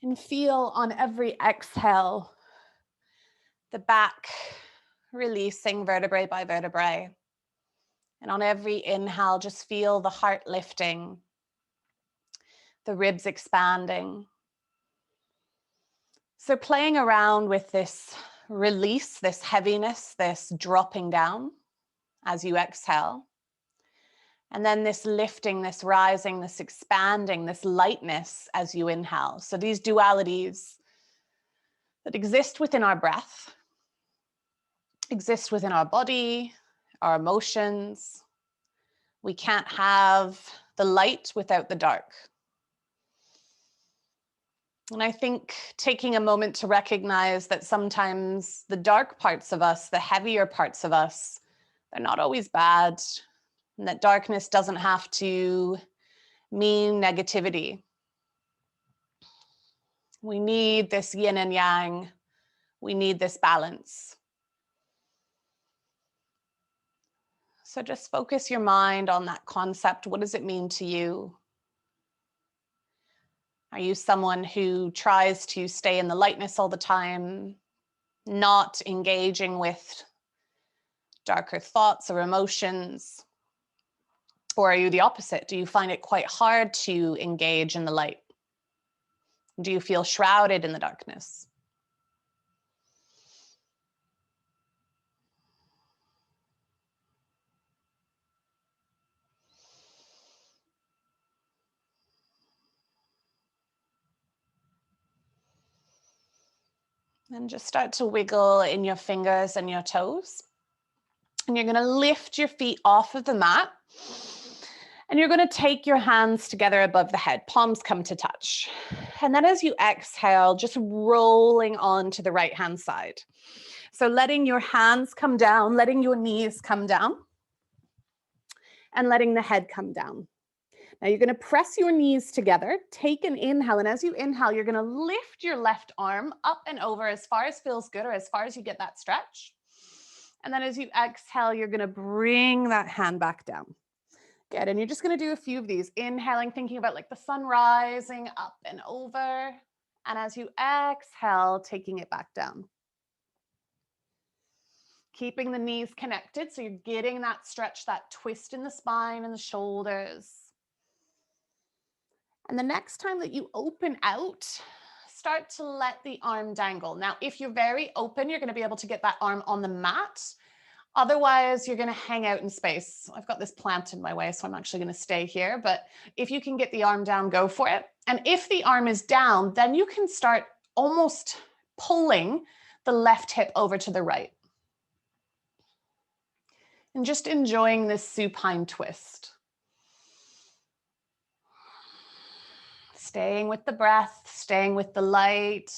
And feel on every exhale, the back releasing vertebrae by vertebrae. And on every inhale, just feel the heart lifting, the ribs expanding. So playing around with this release, this heaviness, this dropping down as you exhale. And then this lifting, this rising, this expanding, this lightness as you inhale. So these dualities that exist within our breath, exist within our body, our emotions. We can't have the light without the dark. And I think taking a moment to recognize that sometimes the dark parts of us, the heavier parts of us, they're not always bad. And that darkness doesn't have to mean negativity. We need this yin and yang. We need this balance. So just focus your mind on that concept. What does it mean to you? Are you someone who tries to stay in the lightness all the time, not engaging with darker thoughts or emotions? Or are you the opposite? Do you find it quite hard to engage in the light? Do you feel shrouded in the darkness? And just start to wiggle in your fingers and your toes. And you're going to lift your feet off of the mat. And you're going to take your hands together above the head. Palms come to touch. And then as you exhale, just rolling on to the right-hand side. So letting your hands come down, letting your knees come down, and letting the head come down. Now you're going to press your knees together, take an inhale, and as you inhale, you're going to lift your left arm up and over as far as feels good or as far as you get that stretch. And then as you exhale, you're going to bring that hand back down. Good, and you're just going to do a few of these. Inhaling, thinking about like the sun rising up and over. And as you exhale, taking it back down. Keeping the knees connected, so you're getting that stretch, that twist in the spine and the shoulders. And the next time that you open out, start to let the arm dangle. Now, if you're very open, you're going to be able to get that arm on the mat. Otherwise, you're going to hang out in space. I've got this plant in my way, so I'm actually going to stay here. But if you can get the arm down, go for it. And if the arm is down, then you can start almost pulling the left hip over to the right. And just enjoying this supine twist. Staying with the breath, staying with the light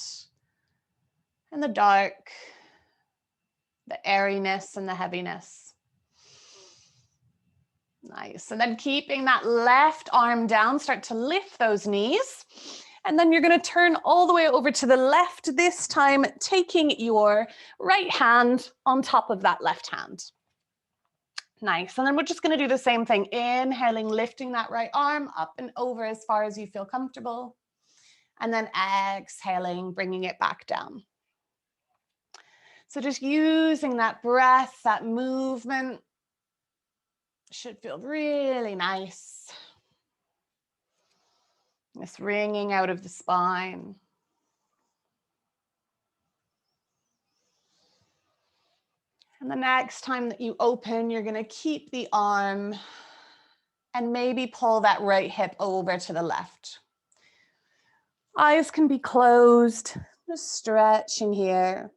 and the dark, the airiness and the heaviness. Nice. And then keeping that left arm down, start to lift those knees. And then you're going to turn all the way over to the left, this time taking your right hand on top of that left hand. Nice. And then we're just going to do the same thing. Inhaling, lifting that right arm up and over as far as you feel comfortable. And then exhaling, bringing it back down. So just using that breath, that movement should feel really nice. This ringing out of the spine. And the next time that you open, you're going to keep the arm and maybe pull that right hip over to the left. Eyes can be closed, just stretching here.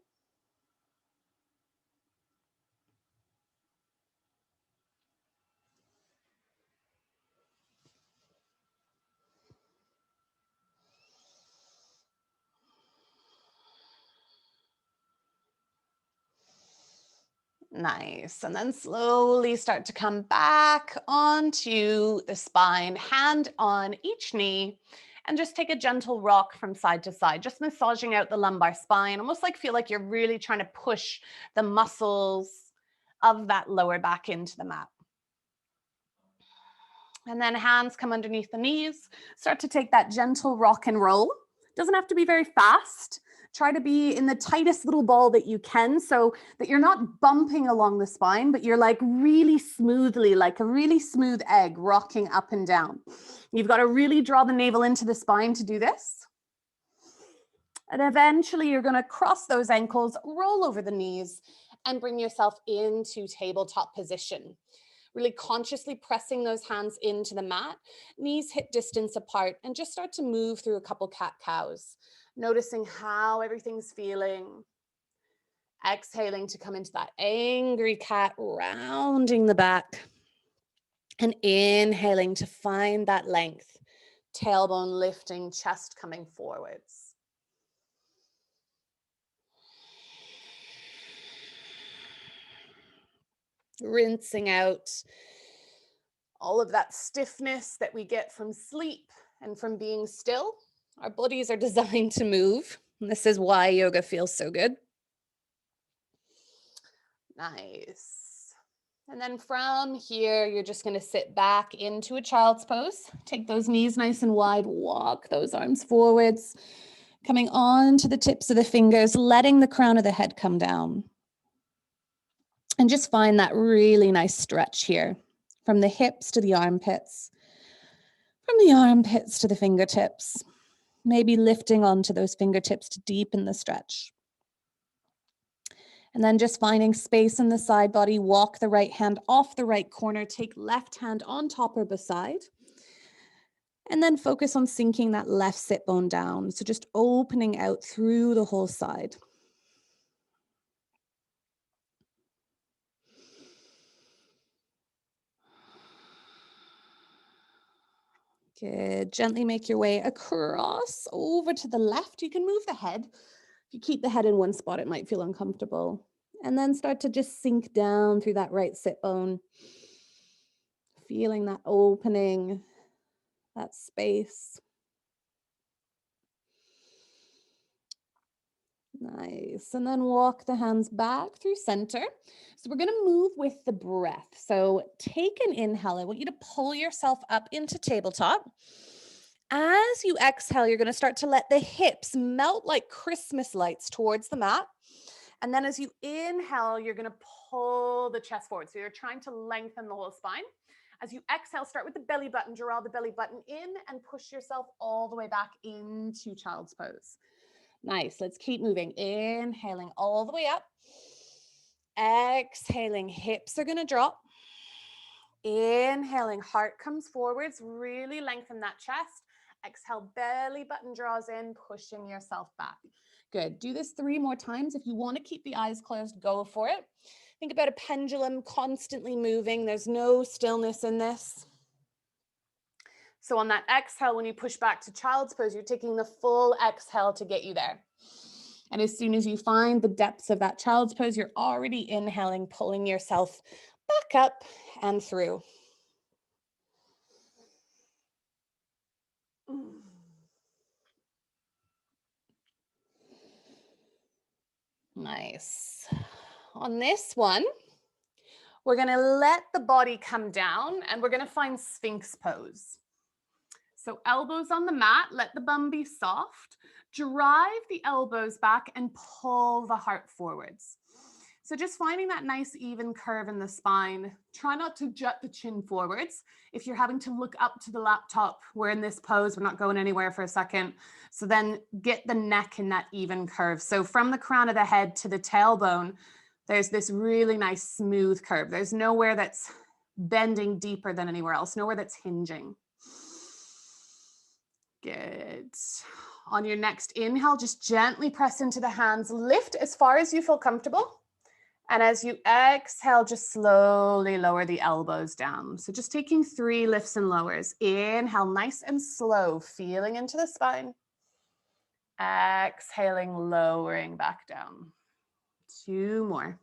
Nice. And then slowly start to come back onto the spine, hand on each knee, and just take a gentle rock from side to side, just massaging out the lumbar spine, almost like feel like you're really trying to push the muscles of that lower back into the mat. And then hands come underneath the knees, start to take that gentle rock and roll. Doesn't have to be very fast. Try to be in the tightest little ball that you can so that you're not bumping along the spine, but you're like really smoothly, like a really smooth egg rocking up and down. You've got to really draw the navel into the spine to do this. And eventually you're going to cross those ankles, roll over the knees, and bring yourself into tabletop position. Really consciously pressing those hands into the mat, knees hip distance apart, and just start to move through a couple cat-cows. Noticing how everything's feeling. Exhaling to come into that angry cat, rounding the back. And inhaling to find that length. Tailbone lifting, chest coming forwards. Rinsing out all of that stiffness that we get from sleep and from being still. Our bodies are designed to move. And this is why yoga feels so good. Nice. And then from here, you're just going to sit back into a child's pose. Take those knees nice and wide. Walk those arms forwards. Coming on to the tips of the fingers, letting the crown of the head come down. And just find that really nice stretch here. From the hips to the armpits. From the armpits to the fingertips. Maybe lifting onto those fingertips to deepen the stretch. And then just finding space in the side body, walk the right hand off the right corner, take left hand on top or beside. And then focus on sinking that left sit bone down. So just opening out through the whole side. Good. Gently make your way across over to the left. You can move the head. If you keep the head in one spot, it might feel uncomfortable. And then start to just sink down through that right sit bone. Feeling that opening, that space. Nice. And then walk the hands back through center. So we're going to move with the breath. So take an inhale. I want you to pull yourself up into tabletop. As you exhale, you're going to start to let the hips melt like Christmas lights towards the mat. And then as you inhale, you're going to pull the chest forward. So you're trying to lengthen the whole spine. As you exhale, start with the belly button, draw the belly button in and push yourself all the way back into child's pose. Nice. Let's keep moving. Inhaling all the way up. Exhaling, hips are going to drop. Inhaling, heart comes forwards. Really lengthen that chest. Exhale, belly button draws in, pushing yourself back. Good. Do this 3 more times. If you want to keep the eyes closed, go for it. Think about a pendulum constantly moving. There's no stillness in this. So on that exhale, when you push back to child's pose, you're taking the full exhale to get you there. And as soon as you find the depths of that child's pose, you're already inhaling, pulling yourself back up and through. Nice. On this one, we're going to let the body come down and we're going to find Sphinx pose. So elbows on the mat, let the bum be soft. Drive the elbows back and pull the heart forwards. So just finding that nice even curve in the spine. Try not to jut the chin forwards. If you're having to look up to the laptop, we're in this pose, we're not going anywhere for a second. So then get the neck in that even curve. So from the crown of the head to the tailbone, there's this really nice smooth curve. There's nowhere that's bending deeper than anywhere else, nowhere that's hinging. Good. On your next inhale, just gently press into the hands, lift as far as you feel comfortable. And as you exhale, just slowly lower the elbows down. So just taking 3 lifts and lowers. Inhale, nice and slow, feeling into the spine. Exhaling, lowering back down. 2 more.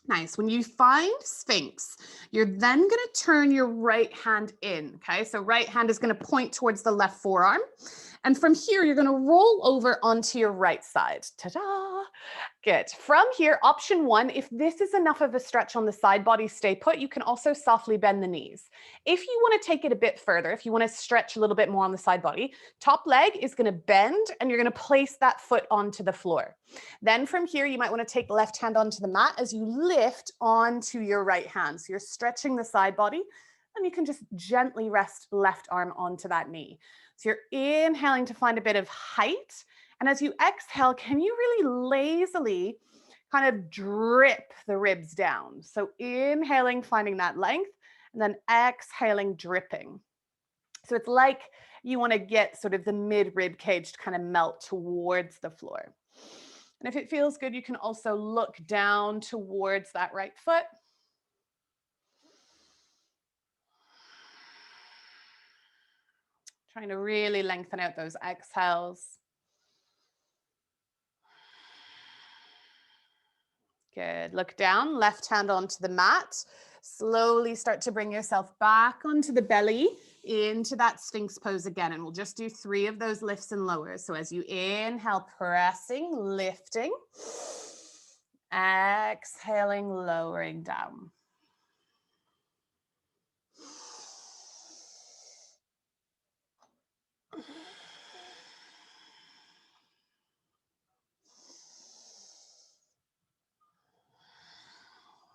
Nice. When you find Sphinx, you're then going to turn your right hand in. Okay. So right hand is going to point towards the left forearm. And from here, you're going to roll over onto your right side. Ta-da! Good. From here, option one, if this is enough of a stretch on the side body, stay put. You can also softly bend the knees. If you want to take it a bit further, if you want to stretch a little bit more on the side body, top leg is going to bend and you're going to place that foot onto the floor. Then from here, you might want to take left hand onto the mat as you lift onto your right hand. So you're stretching the side body and you can just gently rest left arm onto that knee. So you're inhaling to find a bit of height. And as you exhale, can you really lazily kind of drip the ribs down? So inhaling, finding that length, and then exhaling, dripping. So it's like you want to get sort of the mid rib cage to kind of melt towards the floor. And if it feels good, you can also look down towards that right foot. Trying to really lengthen out those exhales. Good. Look down, left hand onto the mat. Slowly start to bring yourself back onto the belly, into that Sphinx pose again. And we'll just do 3 of those lifts and lowers. So as you inhale, pressing, lifting. Exhaling, lowering down.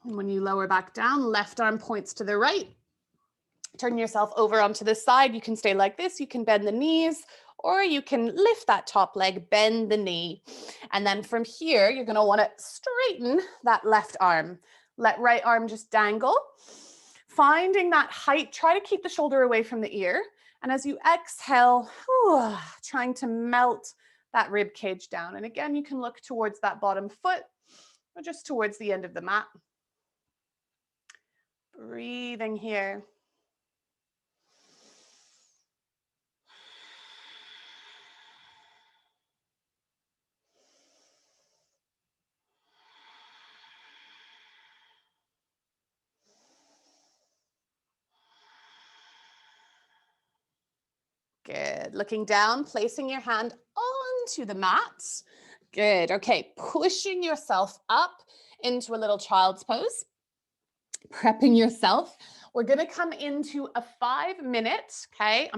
And when you lower back down, left arm points to the right. Turn yourself over onto the side. You can stay like this. You can bend the knees, or you can lift that top leg, bend the knee. And then from here, you're going to want to straighten that left arm. Let right arm just dangle. Finding that height, try to keep the shoulder away from the ear. And as you exhale, trying to melt that rib cage down. And again, you can look towards that bottom foot or just towards the end of the mat. Breathing here. Good. Looking down, placing your hand onto the mat. Good. Okay. Pushing yourself up into a little child's pose. Prepping yourself. We're going to come into a 5-minute. Okay.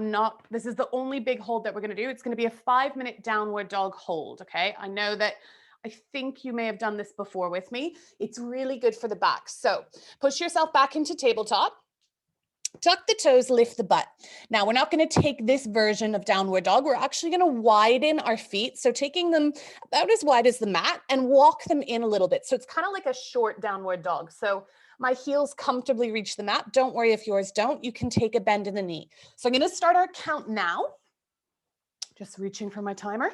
This is the only big hold that we're going to do. It's going to be a 5-minute downward dog hold. Okay. I know that I think you may have done this before with me. It's really good for the back. So push yourself back into tabletop. Tuck the toes, lift the butt. Now, we're not going to take this version of downward dog. We're actually going to widen our feet. So taking them about as wide as the mat and walk them in a little bit. So it's kind of like a short downward dog. So my heels comfortably reach the mat. Don't worry if yours don't. You can take a bend in the knee. So I'm going to start our count now. Just reaching for my timer.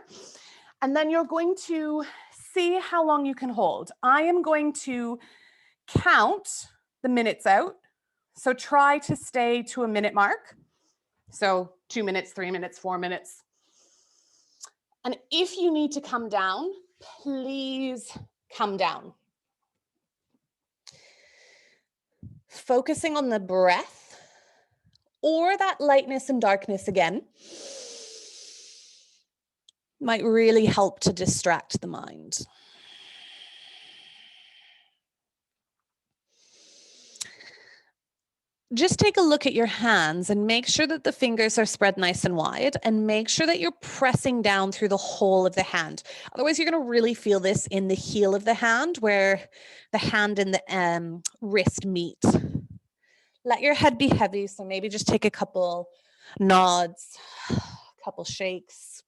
And then you're going to see how long you can hold. I am going to count the minutes out. So try to stay to a minute mark. So 2 minutes, 3 minutes, 4 minutes. And if you need to come down, please come down. Focusing on the breath or that lightness and darkness again might really help to distract the mind. Just take a look at your hands and make sure that the fingers are spread nice and wide, and make sure that you're pressing down through the whole of the hand. Otherwise, you're going to really feel this in the heel of the hand where the hand and the wrist meet. Let your head be heavy. So maybe just take a couple nods, a couple shakes,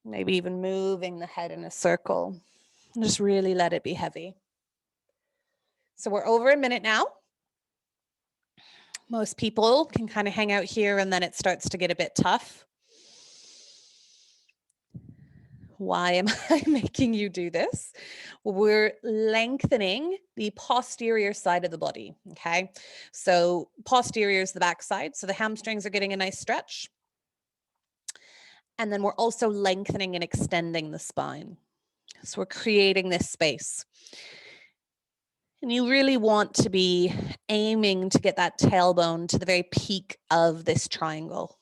maybe even moving the head in a circle. And just really let it be heavy. So we're over a minute now. Most people can kind of hang out here and then it starts to get a bit tough. Why am I making you do this? We're lengthening the posterior side of the body, okay? So posterior is the back side, so the hamstrings are getting a nice stretch. And then we're also lengthening and extending the spine. So we're creating this space. And you really want to be aiming to get that tailbone to the very peak of this triangle.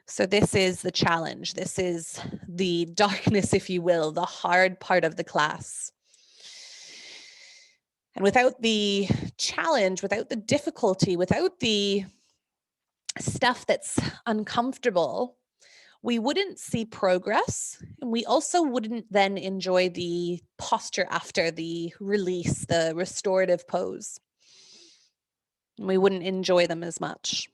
So this is the challenge. This is the darkness, if you will, the hard part of the class. And without the challenge, without the difficulty, without the stuff that's uncomfortable, we wouldn't see progress. And we also wouldn't then enjoy the posture after the release, the restorative pose. We wouldn't enjoy them as much.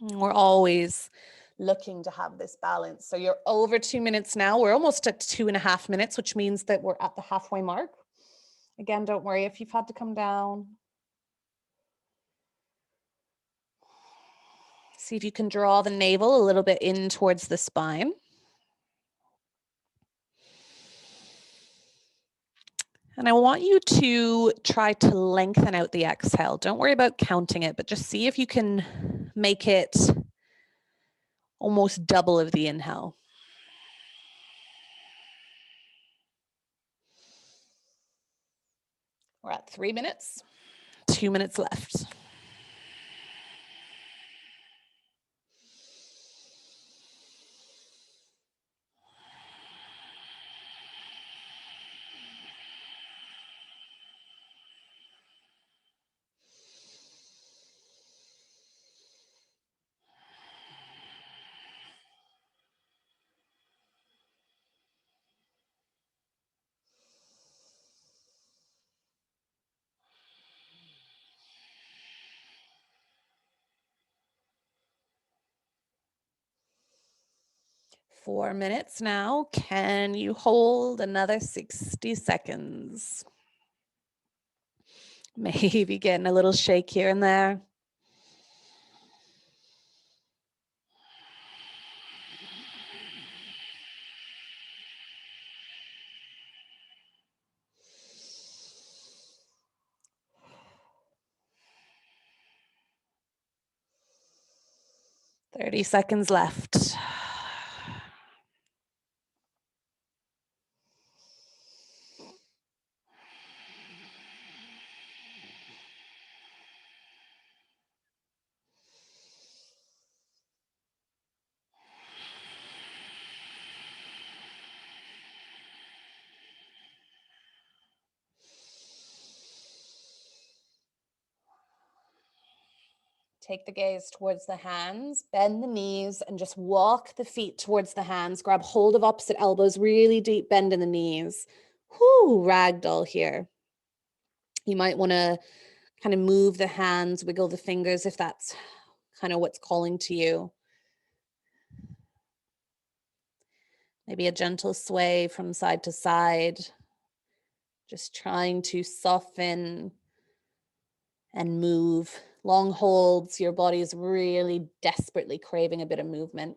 We're always looking to have this balance. So you're over 2 minutes now. We're almost at 2.5 minutes, which means that we're at the halfway mark. Again, don't worry if you've had to come down. See if you can draw the navel a little bit in towards the spine. And I want you to try to lengthen out the exhale. Don't worry about counting it, but just see if you can make it almost double of the inhale. We're at 3 minutes, 2 minutes left. Four minutes now. Can you hold another 60 seconds? Maybe getting a little shake here and there. Thirty seconds left. Take the gaze towards the hands, bend the knees, and just walk the feet towards the hands. Grab hold of opposite elbows, really deep bend in the knees. Whoo, ragdoll here. You might want to kind of move the hands, wiggle the fingers if that's kind of what's calling to you. Maybe a gentle sway from side to side. Just trying to soften and move. Long holds, your body is really desperately craving a bit of movement.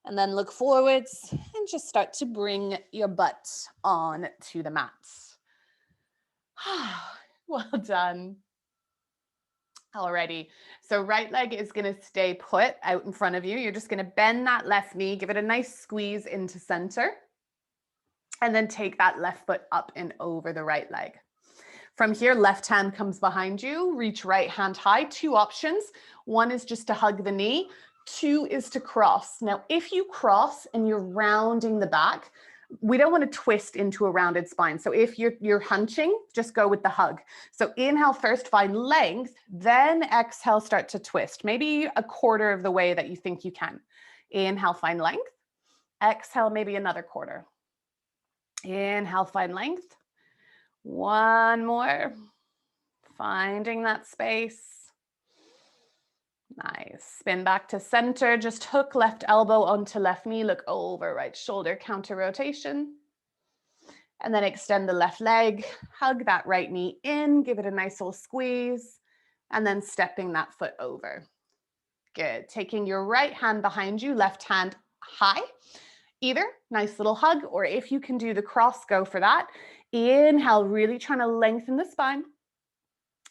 And then look forwards and just start to bring your butt on to the mats. Well done. Alrighty, so right leg is gonna stay put out in front of you. You're just gonna bend that left knee, give it a nice squeeze into center, and then take that left foot up and over the right leg. From here, left hand comes behind you, reach right hand high. Two options. One is just to hug the knee. Two is to cross. Now, if you cross and you're rounding the back, we don't want to twist into a rounded spine. So if you're hunching, just go with the hug. So inhale first, find length, then exhale, start to twist. Maybe a quarter of the way that you think you can. Inhale, find length. Exhale, maybe another quarter. Inhale, find length. One more. Finding that space. Nice. Spin back to center. Just hook left elbow onto left knee. Look over right shoulder, counter rotation. And then extend the left leg. Hug that right knee in. Give it a nice little squeeze. And then stepping that foot over. Good. Taking your right hand behind you, left hand high. Either nice little hug, or if you can do the cross, go for that. Inhale, really trying to lengthen the spine.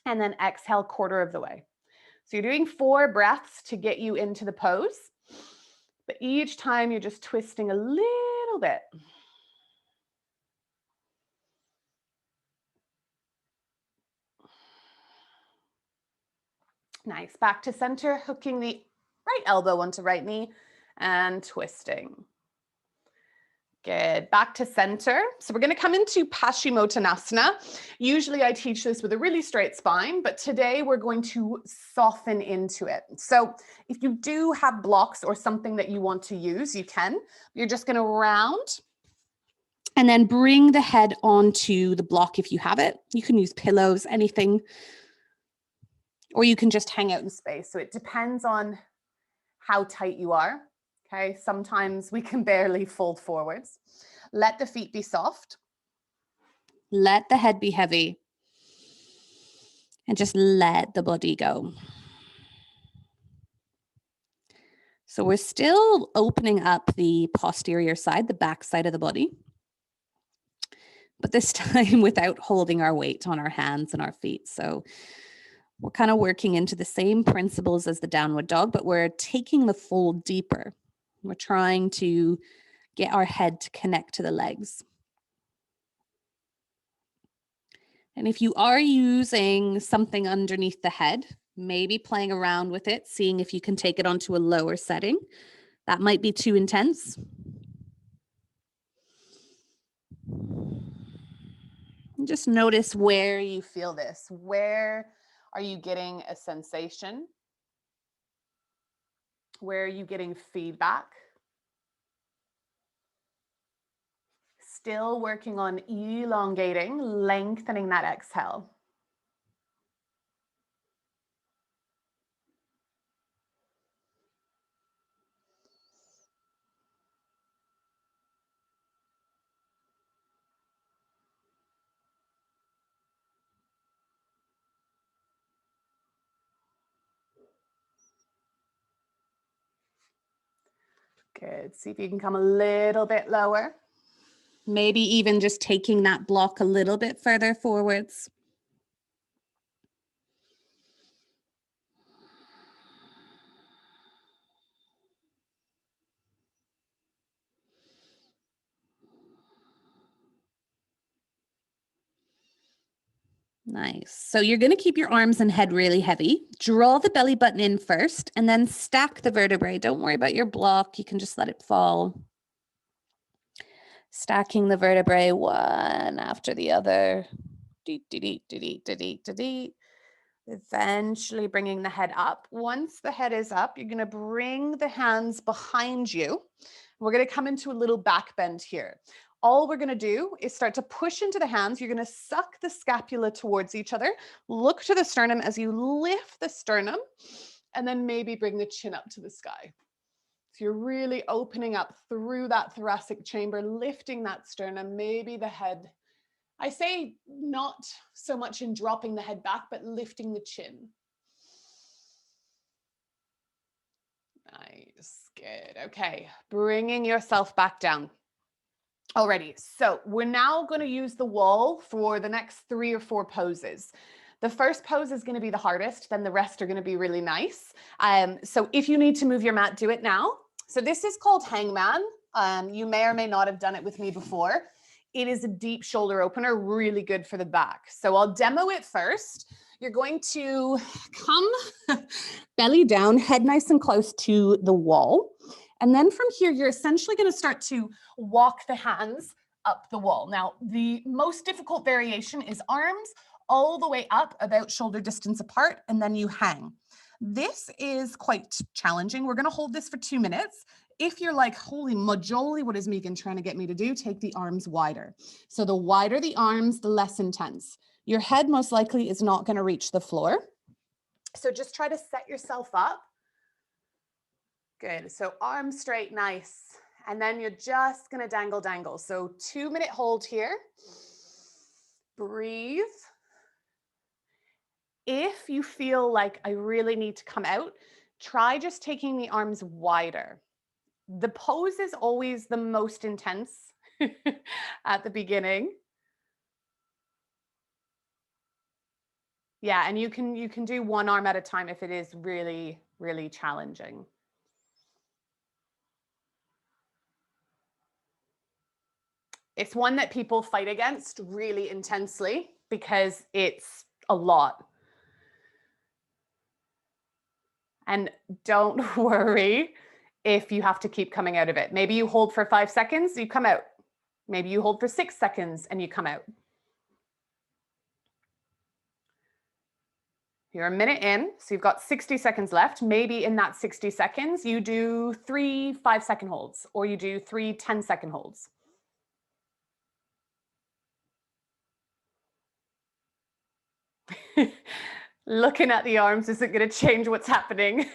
And then exhale, quarter of the way. So you're doing 4 breaths to get you into the pose. But each time you're just twisting a little bit. Nice. Back to center, hooking the Right elbow onto right knee and twisting. Good. Back to center. So we're going to come into Paschimottanasana. Usually I teach this with a really straight spine, but today we're going to soften into it. So if you do have blocks or something that you want to use, you can. You're just going to round and then bring the head onto the block if you have it. You can use pillows, anything, or you can just hang out in space. So it depends on how tight you are. Okay, sometimes we can barely fold forwards. Let the feet be soft. Let the head be heavy. And just let the body go. So we're still opening up the posterior side, the back side of the body. But this time without holding our weight on our hands and our feet. So we're kind of working into the same principles as the downward dog, but we're taking the fold deeper. We're trying to get our head to connect to the legs. And if you are using something underneath the head, maybe playing around with it, seeing if you can take it onto a lower setting. That might be too intense. And just notice where you feel this. Where are you getting a sensation? Where are you getting feedback? Still working on elongating, lengthening that exhale. Good. See if you can come a little bit lower. Maybe even just taking that block a little bit further forwards. Nice. So you're going to keep your arms and head really heavy. Draw the belly button in first and then stack the vertebrae. Don't worry about your block. You can just let it fall. Stacking the vertebrae one after the other. Eventually bringing the head up. Once the head is up, you're going to bring the hands behind you. We're going to come into a little back bend here. All we're going to do is start to push into the hands. You're going to suck the scapula towards each other. Look to the sternum as you lift the sternum, and then maybe bring the chin up to the sky. So you're really opening up through that thoracic chamber, lifting that sternum, maybe the head. I say not so much in dropping the head back, but lifting the chin. Nice, good. Okay, bringing yourself back down. Alrighty, so we're now going to use the wall for the next 3 or 4 poses. The first pose is going to be the hardest, then the rest are going to be really nice. So if you need to move your mat, do it now. So this is called hangman. You may or may not have done it with me before. It is a deep shoulder opener, really good for the back. So I'll demo it first. You're going to come belly down, head nice and close to the wall. And then from here, you're essentially going to start to walk the hands up the wall. Now, the most difficult variation is arms all the way up, about shoulder distance apart, and then you hang. This is quite challenging. We're going to hold this for 2 minutes. If you're like, holy majoli, what is Megan trying to get me to do? Take the arms wider. So the wider the arms, the less intense. Your head most likely is not going to reach the floor. So just try to set yourself up. Good. So arms straight, nice. And then you're just going to dangle. So 2-minute hold here. Breathe. If you feel like I really need to come out, try just taking the arms wider. The pose is always the most intense at the beginning. Yeah, and you can do one arm at a time if it is really, really challenging. It's one that people fight against really intensely because it's a lot. And don't worry if you have to keep coming out of it. Maybe you hold for 5 seconds, you come out. Maybe you hold for 6 seconds and you come out. You're a minute in, so you've got 60 seconds left. Maybe in that 60 seconds, you do 3 5-second holds, or you do 3 10-second holds. Looking at the arms isn't going to change what's happening.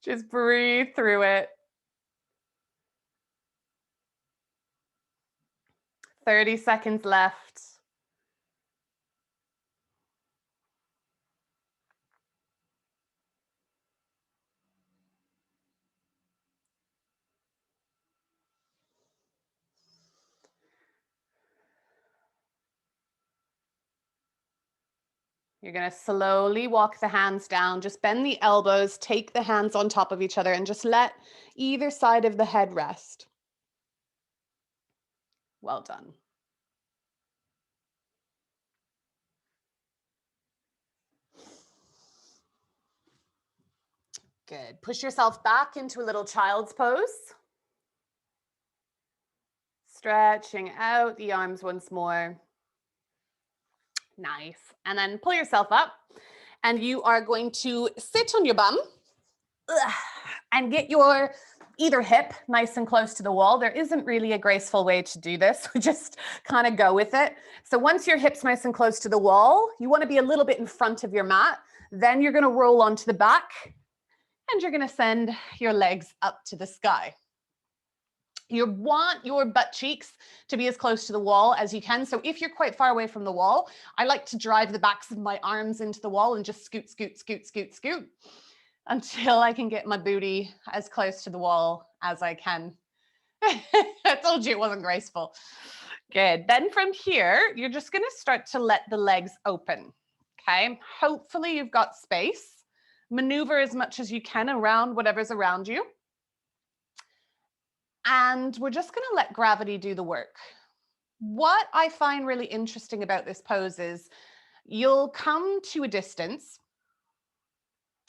Just breathe through it. 30 seconds left. You're going to slowly walk the hands down. Just bend the elbows, take the hands on top of each other, and just let either side of the head rest. Well done. Good. Push yourself back into a little child's pose. Stretching out the arms once more. Nice. And then pull yourself up. And you are going to sit on your bum and get your either hip nice and close to the wall. There isn't really a graceful way to do this. We just kind of go with it. So once your hip's nice and close to the wall, you want to be a little bit in front of your mat. Then you're going to roll onto the back and you're going to send your legs up to the sky. You want your butt cheeks to be as close to the wall as you can. So if you're quite far away from the wall, I like to drive the backs of my arms into the wall and just scoot, scoot, scoot, scoot, scoot until I can get my booty as close to the wall as I can. I told you it wasn't graceful. Good. Then from here, you're just going to start to let the legs open. Okay. Hopefully you've got space. Maneuver as much as you can around whatever's around you. And we're just going to let gravity do the work. What I find really interesting about this pose is you'll come to a distance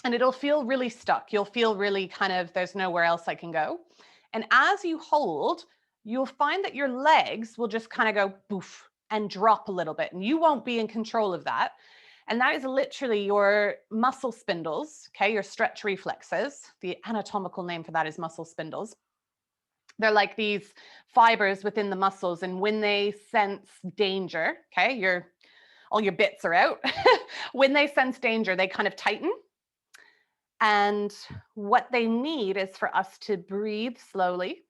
and it'll feel really stuck. You'll feel really kind of, there's nowhere else I can go. And as you hold, you'll find that your legs will just kind of go poof and drop a little bit. And you won't be in control of that. And that is literally your muscle spindles, okay, your stretch reflexes. The anatomical name for that is muscle spindles. They're like these fibers within the muscles. And when they sense danger, okay, all your bits are out. When they sense danger, they kind of tighten. And what they need is for us to breathe slowly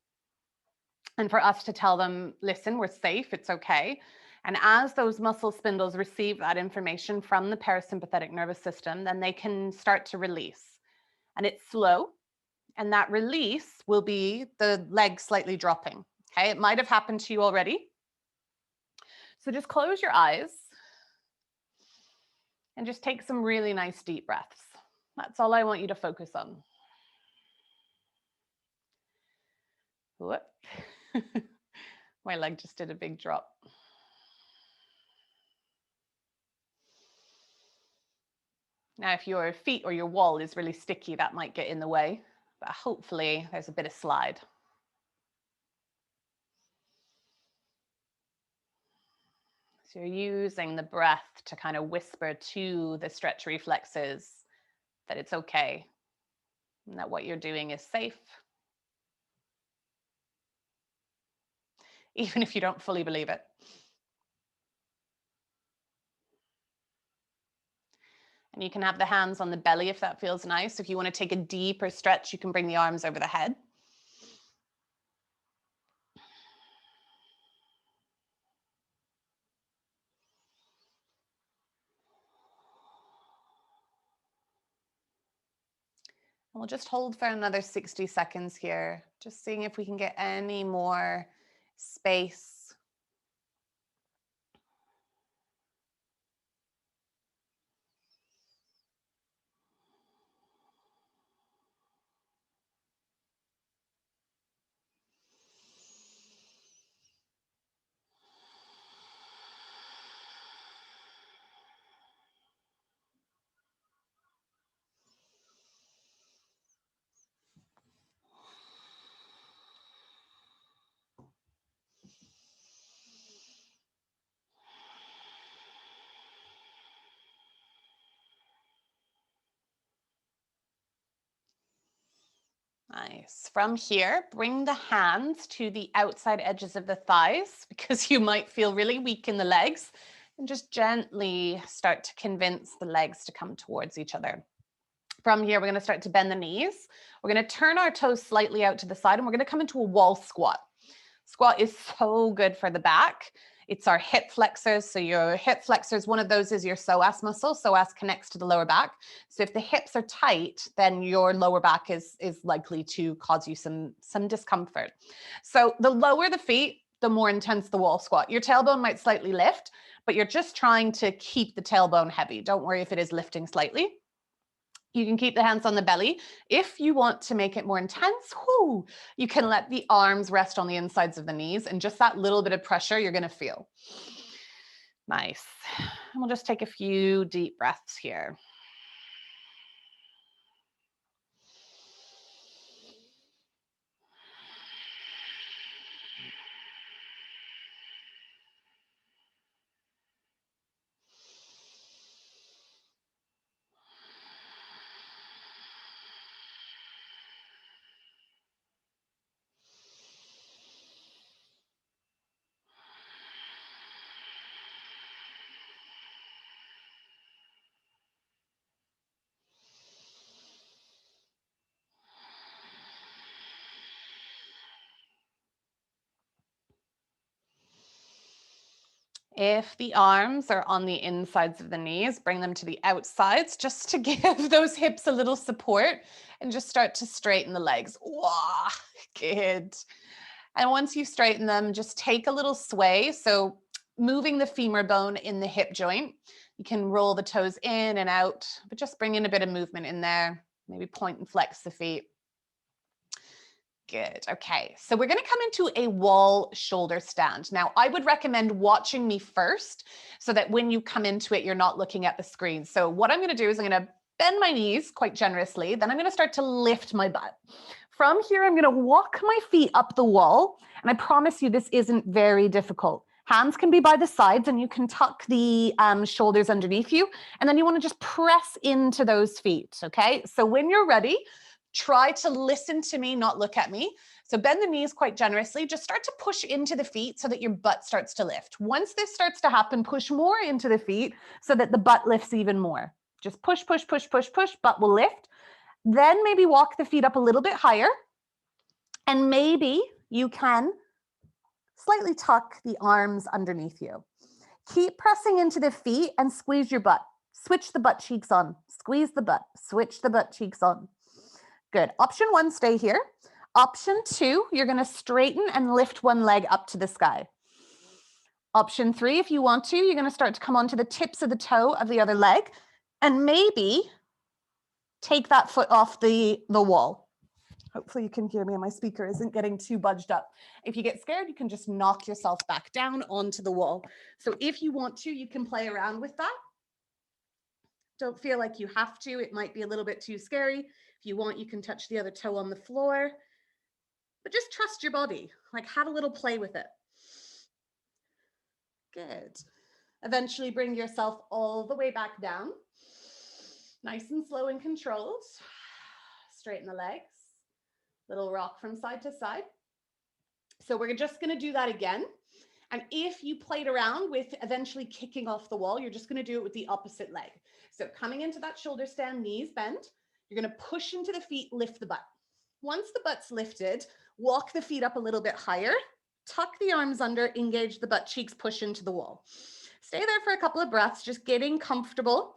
and for us to tell them, listen, we're safe, it's okay. And as those muscle spindles receive that information from the parasympathetic nervous system, then they can start to release. And it's slow. And that release will be the leg slightly dropping. Okay, it might have happened to you already. So just close your eyes and just take some really nice deep breaths. That's all I want you to focus on. Whoop. My leg just did a big drop. Now, if your feet or your wall is really sticky, that might get in the way, but hopefully there's a bit of slide. So you're using the breath to kind of whisper to the stretch reflexes that it's okay and that what you're doing is safe. Even if you don't fully believe it. And you can have the hands on the belly if that feels nice. If you want to take a deeper stretch, you can bring the arms over the head. And we'll just hold for another 60 seconds here, just seeing if we can get any more space. Nice. From here, bring the hands to the outside edges of the thighs because you might feel really weak in the legs, and just gently start to convince the legs to come towards each other. From here, we're going to start to bend the knees. We're going to turn our toes slightly out to the side and we're going to come into a wall squat. Squat is so good for the back. It's our hip flexors. So your hip flexors, one of those is your psoas muscle. Psoas connects to the lower back. So if the hips are tight, then your lower back is likely to cause you some discomfort. So the lower the feet, the more intense the wall squat. Your tailbone might slightly lift, but you're just trying to keep the tailbone heavy. Don't worry if it is lifting slightly. You can keep the hands on the belly. If you want to make it more intense, you can let the arms rest on the insides of the knees, and just that little bit of pressure you're going to feel. Nice. And we'll just take a few deep breaths here. If the arms are on the insides of the knees, bring them to the outsides just to give those hips a little support, and just start to straighten the legs. Wow, good. And once you straighten them, just take a little sway. So moving the femur bone in the hip joint, you can roll the toes in and out, but just bring in a bit of movement in there. Maybe point and flex the feet. Good. Okay. So we're going to come into a wall shoulder stand. Now, I would recommend watching me first so that when you come into it, you're not looking at the screen. So what I'm going to do is I'm going to bend my knees quite generously. Then I'm going to start to lift my butt. From here, I'm going to walk my feet up the wall. And I promise you, this isn't very difficult. Hands can be by the sides and you can tuck the shoulders underneath you. And then you want to just press into those feet. Okay. So when you're ready, try to listen to me, not look at me. So bend the knees quite generously. Just start to push into the feet so that your butt starts to lift. Once this starts to happen, push more into the feet so that the butt lifts even more. Just push, push, push, push, push, butt will lift. Then maybe walk the feet up a little bit higher. And maybe you can slightly tuck the arms underneath you. Keep pressing into the feet and squeeze your butt. Switch the butt cheeks on. Squeeze the butt. Switch the butt cheeks on. Good. Option 1, stay here. Option 2, you're going to straighten and lift one leg up to the sky. Option 3, if you want to, you're going to start to come onto the tips of the toe of the other leg and maybe take that foot off the wall. Hopefully you can hear me and my speaker isn't getting too budged up. If you get scared, you can just knock yourself back down onto the wall. So if you want to, you can play around with that. Don't feel like you have to. It might be a little bit too scary. If you want, you can touch the other toe on the floor. But just trust your body. Like, have a little play with it. Good. Eventually bring yourself all the way back down. Nice and slow and controlled. Straighten the legs. Little rock from side to side. So we're just going to do that again. And if you played around with eventually kicking off the wall, you're just going to do it with the opposite leg. So coming into that shoulder stand, knees bend, you're going to push into the feet, lift the butt. Once the butt's lifted, walk the feet up a little bit higher, tuck the arms under, engage the butt cheeks, push into the wall. Stay there for a couple of breaths, just getting comfortable.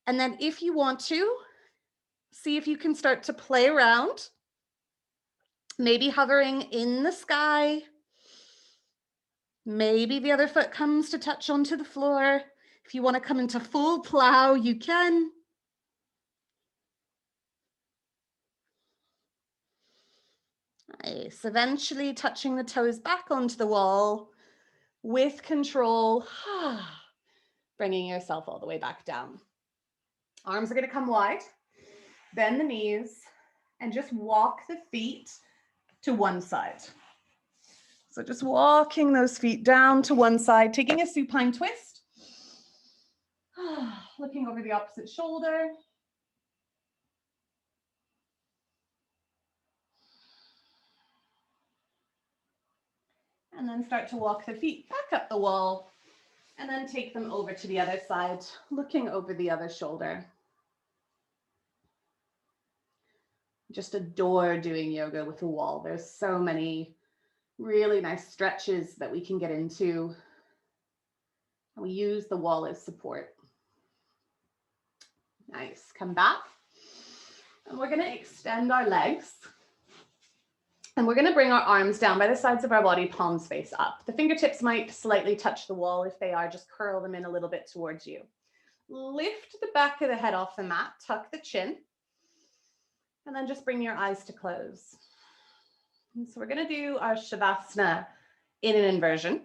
And then if you want to, see if you can start to play around, maybe hovering in the sky. Maybe the other foot comes to touch onto the floor. If you want to come into full plow, you can. Nice. Eventually touching the toes back onto the wall with control. Bringing yourself all the way back down. Arms are going to come wide. Bend the knees and just walk the feet to one side. So just walking those feet down to one side, taking a supine twist. Looking over the opposite shoulder. And then start to walk the feet back up the wall and then take them over to the other side, looking over the other shoulder. Just adore doing yoga with a wall. There's so many really nice stretches that we can get into. And we use the wall as support. Nice, come back. And we're gonna extend our legs. And we're gonna bring our arms down by the sides of our body, palms face up. The fingertips might slightly touch the wall. If they are, just curl them in a little bit towards you. Lift the back of the head off the mat, tuck the chin, and then just bring your eyes to close. And so we're gonna do our Shavasana in an inversion.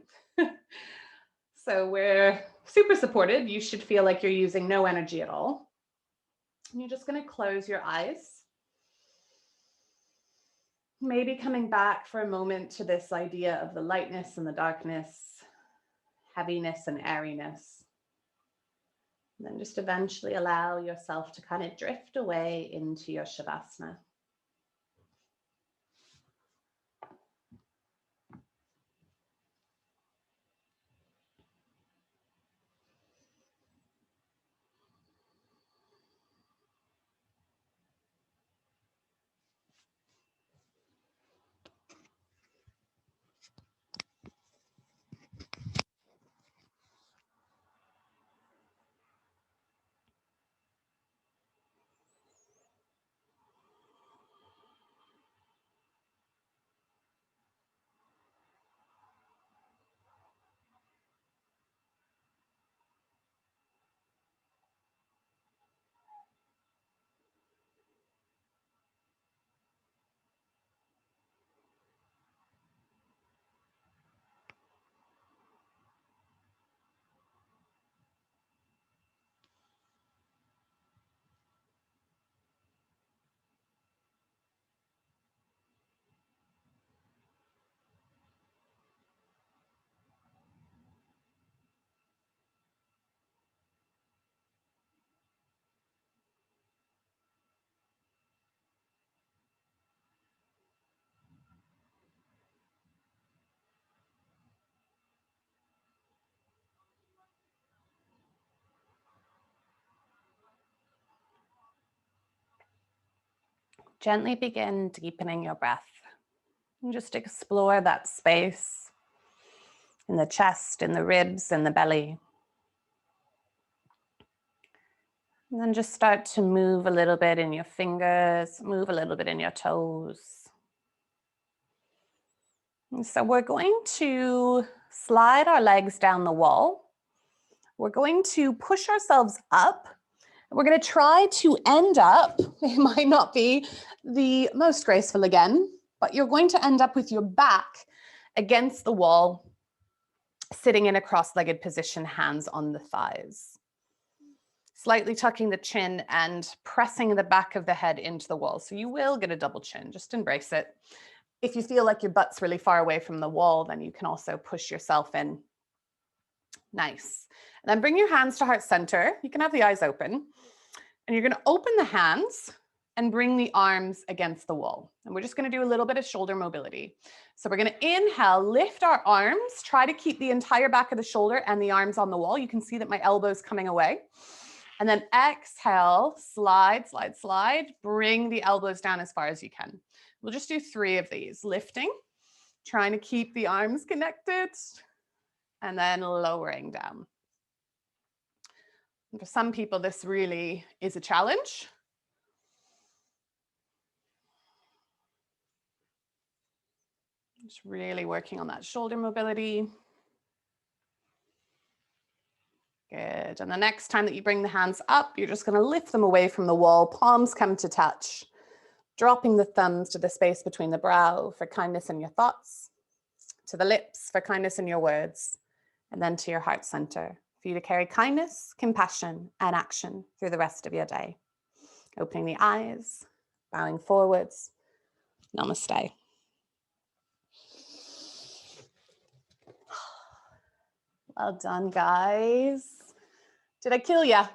So we're super supported. You should feel like you're using no energy at all. And you're just gonna close your eyes. Maybe coming back for a moment to this idea of the lightness and the darkness, heaviness and airiness. And then just eventually allow yourself to kind of drift away into your Shavasana. Gently begin deepening your breath and just explore that space in the chest, in the ribs, in the belly. And then just start to move a little bit in your fingers, move a little bit in your toes. And so we're going to slide our legs down the wall. We're going to push ourselves up. We're going to try to end up, it might not be the most graceful again, but you're going to end up with your back against the wall, sitting in a cross-legged position, hands on the thighs. Slightly tucking the chin and pressing the back of the head into the wall. So you will get a double chin, just embrace it. If you feel like your butt's really far away from the wall, then you can also push yourself in. Nice. And then bring your hands to heart center. You can have the eyes open. And you're gonna open the hands and bring the arms against the wall. And we're just gonna do a little bit of shoulder mobility. So we're gonna inhale, lift our arms, try to keep the entire back of the shoulder and the arms on the wall. You can see that my elbow's coming away. And then exhale, slide, slide, slide. Bring the elbows down as far as you can. We'll just do 3 of these. Lifting, trying to keep the arms connected, and then lowering down. And for some people, this really is a challenge. Just really working on that shoulder mobility. Good. And the next time that you bring the hands up, you're just going to lift them away from the wall. Palms come to touch. Dropping the thumbs to the space between the brow for kindness in your thoughts, to the lips for kindness in your words, and then to your heart center for you to carry kindness, compassion, and action through the rest of your day. Opening the eyes, bowing forwards. Namaste. Well done, guys. Did I kill ya?